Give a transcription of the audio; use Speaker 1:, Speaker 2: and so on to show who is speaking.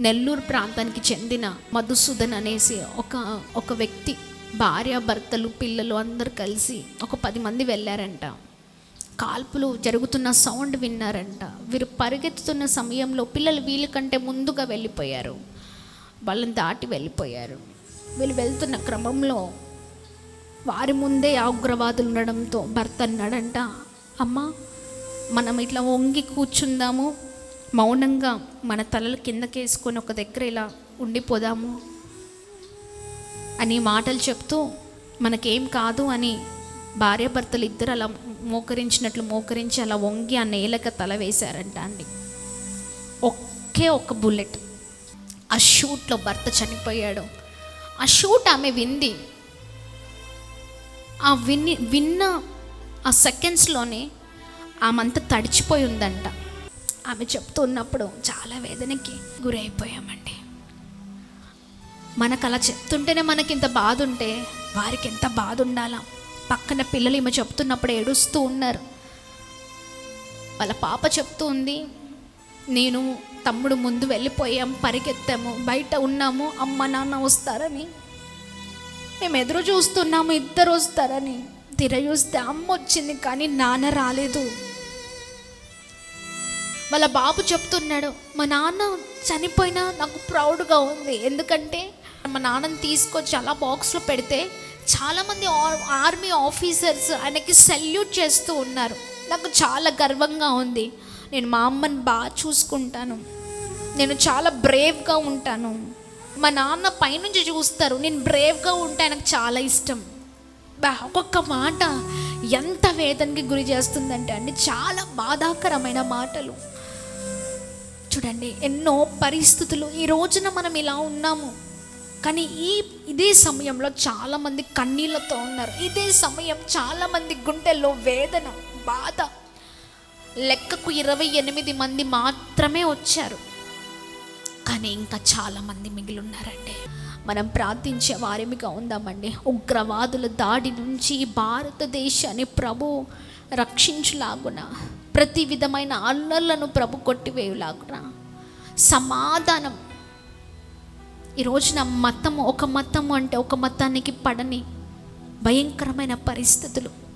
Speaker 1: నెల్లూరు ప్రాంతానికి చెందిన మధుసూదన్ అనేసి ఒక వ్యక్తి, భార్య భర్తలు పిల్లలు అందరు కలిసి ఒక 10 మంది వెళ్ళారంట. కాల్పులు జరుగుతున్న సౌండ్ విన్నారంట. వీరు పరిగెత్తుతున్న సమయంలో పిల్లలు వీళ్ళకంటే ముందుగా వెళ్ళిపోయారు, వాళ్ళని దాటి వెళ్ళిపోయారు. వీళ్ళు వెళ్తున్న క్రమంలో వారి ముందే ఆ ఉగ్రవాదులు ఉండడంతో భర్త అన్నాడంట, అమ్మ మనం ఇట్లా వంగి కూర్చుందాము, మౌనంగా మన తలలు కిందకేసుకొని ఒక దగ్గర ఇలా ఉండిపోదాము అని మాటలు చెప్తూ, మనకేం కాదు అని భార్యాభర్తలు ఇద్దరు అలా మోకరించినట్లు మోకరించి అలా వంగి ఆ నేలకు తల వేశారంట అండి. ఒక్క బుల్లెట్ ఆ షూట్లో భర్త చనిపోయాడు. ఆ షూట్ ఆమె వింది. ఆ విన్న ఆ సెకండ్స్లోనే ఆమె అంతా తడిచిపోయి ఉందంట. ఆమె చెప్తున్నప్పుడు చాలా వేదనకి గురైపోయామండి. మనకు అలా చెప్తుంటేనే మనకి ఇంత బాధ ఉంటే వారికి ఎంత బాధ ఉండాలా. పక్కన పిల్లలు ఈమె చెప్తున్నప్పుడు ఏడుస్తూ ఉన్నారు. వాళ్ళ పాప చెప్తూ ఉంది, నేను తమ్ముడు ముందు వెళ్ళిపోయాం, పరిగెత్తాము, బయట ఉన్నాము, అమ్మ నాన్న వస్తారని మేము ఎదురు చూస్తున్నాము, ఇద్దరు వస్తారని. తిర చూస్తే అమ్మ వచ్చింది కానీ నాన్న రాలేదు. వాళ్ళ బాబు చెప్తున్నాడు, మా నాన్న చనిపోయినా నాకు ప్రౌడ్గా ఉంది, ఎందుకంటే మా నాన్నని తీసుకొచ్చి అలా బాక్స్లో పెడితే చాలామంది ఆర్మీ ఆఫీసర్స్ ఆయనకి సెల్యూట్ చేస్తూ ఉన్నారు. నాకు చాలా గర్వంగా ఉంది. నేను మా అమ్మని బాగా చూసుకుంటాను, నేను చాలా బ్రేవ్గా ఉంటాను, మా నాన్న పైనుంచి చూస్తారు, నేను బ్రేవ్గా ఉంటే ఆయనకు చాలా ఇష్టం. ఒక్కొక్క మాట ఎంత వేదనకి గురి చేస్తుందంటే అండి, చాలా బాధాకరమైన మాటలు. చూడండి, ఎన్నో పరిస్థితులు. ఈ రోజున మనం ఇలా ఉన్నాము, కానీ ఇదే సమయంలో చాలామంది కన్నీళ్ళతో ఉన్నారు. ఇదే సమయం చాలామంది గుండెల్లో వేదన, బాధ. లెక్కకు 28 మంది మాత్రమే వచ్చారు, కానీ ఇంకా చాలామంది మిగిలి ఉన్నారండి. మనం ప్రార్థించే వారిమిగా ఉందామండి. ఉగ్రవాదుల దాడి నుంచి భారతదేశాన్ని ప్రభు రక్షించులాగున, ప్రతి విధమైన అల్లర్లను ప్రభు కొట్టివేయులాగున, సమాధానం. ఈరోజున మతము, ఒక మతము అంటే ఒక మతానికి పడని భయంకరమైన పరిస్థితులు.